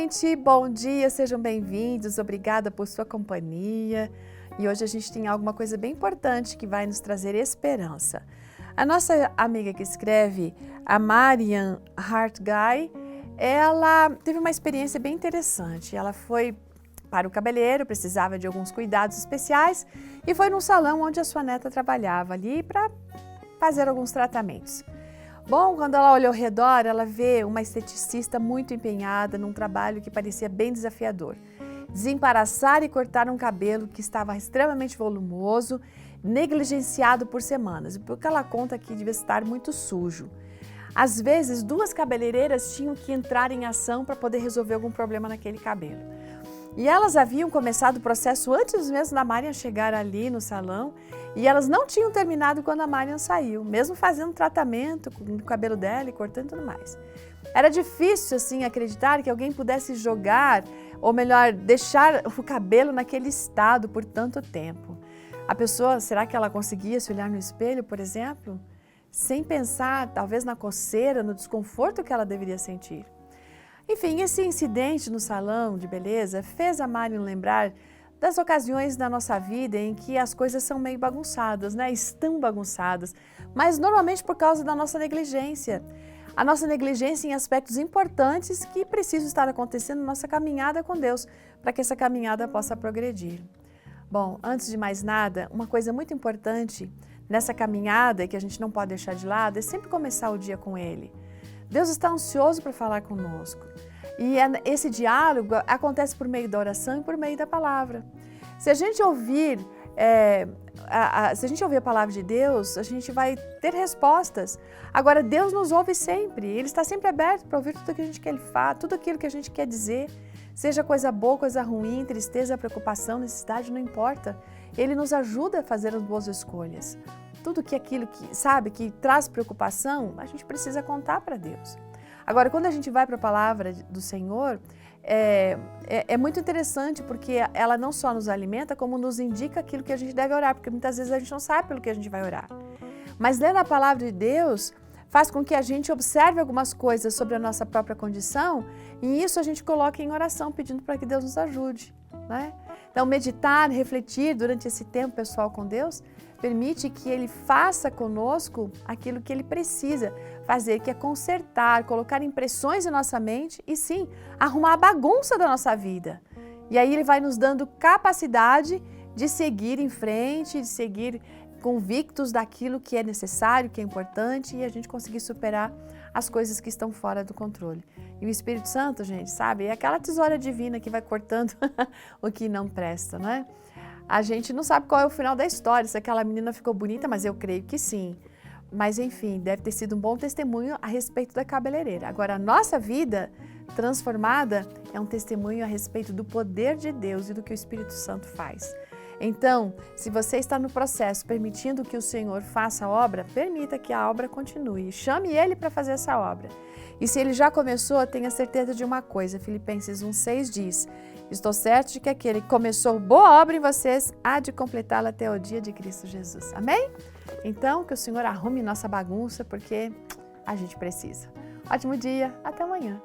gente, bom dia, sejam bem-vindos, obrigada por sua companhia. E hoje a gente tem alguma coisa bem importante que vai nos trazer esperança. A nossa amiga que escreve, a Marian Hartguy, ela teve uma experiência bem interessante. Ela foi para o cabeleireiro, precisava de alguns cuidados especiais e foi num salão onde a sua neta trabalhava ali para fazer alguns tratamentos. Bom, quando ela olha ao redor, ela vê uma esteticista muito empenhada num trabalho que parecia bem desafiador. Desembaraçar e cortar um cabelo que estava extremamente volumoso, negligenciado por semanas, porque ela conta que devia estar muito sujo. Às vezes, duas cabeleireiras tinham que entrar em ação para poder resolver algum problema naquele cabelo. E elas haviam começado o processo antes mesmo da Marian chegar ali no salão e elas não tinham terminado quando a Marian saiu, mesmo fazendo tratamento com o cabelo dela e cortando e tudo mais. Era difícil, assim, acreditar que alguém pudesse jogar, ou melhor, deixar o cabelo naquele estado por tanto tempo. A pessoa, será que ela conseguia se olhar no espelho, por exemplo? Sem pensar, talvez, na coceira, no desconforto que ela deveria sentir. Enfim, esse incidente no salão de beleza fez a Marian lembrar das ocasiões da nossa vida em que as coisas são meio bagunçadas, né? Estão bagunçadas, mas normalmente por causa da nossa negligência. A nossa negligência em aspectos importantes que precisam estar acontecendo na nossa caminhada com Deus, para que essa caminhada possa progredir. Bom, antes de mais nada, uma coisa muito importante nessa caminhada que a gente não pode deixar de lado é sempre começar o dia com Ele. Deus está ansioso para falar conosco. E esse diálogo acontece por meio da oração e por meio da palavra. Se a gente ouvir a palavra de Deus, a gente vai ter respostas. Agora, Deus nos ouve sempre. Ele está sempre aberto para ouvir tudo que a gente quer falar, tudo aquilo que a gente quer dizer. Seja coisa boa, coisa ruim, tristeza, preocupação, necessidade, não importa. Ele nos ajuda a fazer as boas escolhas. Tudo aquilo que traz preocupação, a gente precisa contar para Deus. Agora, quando a gente vai para a palavra do Senhor, é muito interessante porque ela não só nos alimenta, como nos indica aquilo que a gente deve orar, porque muitas vezes a gente não sabe pelo que a gente vai orar. Mas ler a palavra de Deus faz com que a gente observe algumas coisas sobre a nossa própria condição e isso a gente coloca em oração, pedindo para que Deus nos ajude, né? Então, meditar, refletir durante esse tempo pessoal com Deus permite que Ele faça conosco aquilo que Ele precisa fazer, que é consertar, colocar impressões em nossa mente e sim, arrumar a bagunça da nossa vida. E aí Ele vai nos dando capacidade de seguir em frente, de seguir convictos daquilo que é necessário, que é importante e a gente conseguir superar as coisas que estão fora do controle. E o Espírito Santo, gente, sabe, é aquela tesoura divina que vai cortando o que não presta, né? A gente não sabe qual é o final da história, se aquela menina ficou bonita, mas eu creio que sim. Mas enfim, deve ter sido um bom testemunho a respeito da cabeleireira. Agora, a nossa vida transformada é um testemunho a respeito do poder de Deus e do que o Espírito Santo faz. Então, se você está no processo permitindo que o Senhor faça a obra, permita que a obra continue. Chame Ele para fazer essa obra. E se Ele já começou, tenha certeza de uma coisa. Filipenses 1,6 diz: estou certo de que aquele que começou boa obra em vocês há de completá-la até o dia de Cristo Jesus. Amém? Então, que o Senhor arrume nossa bagunça, porque a gente precisa. Ótimo dia, até amanhã.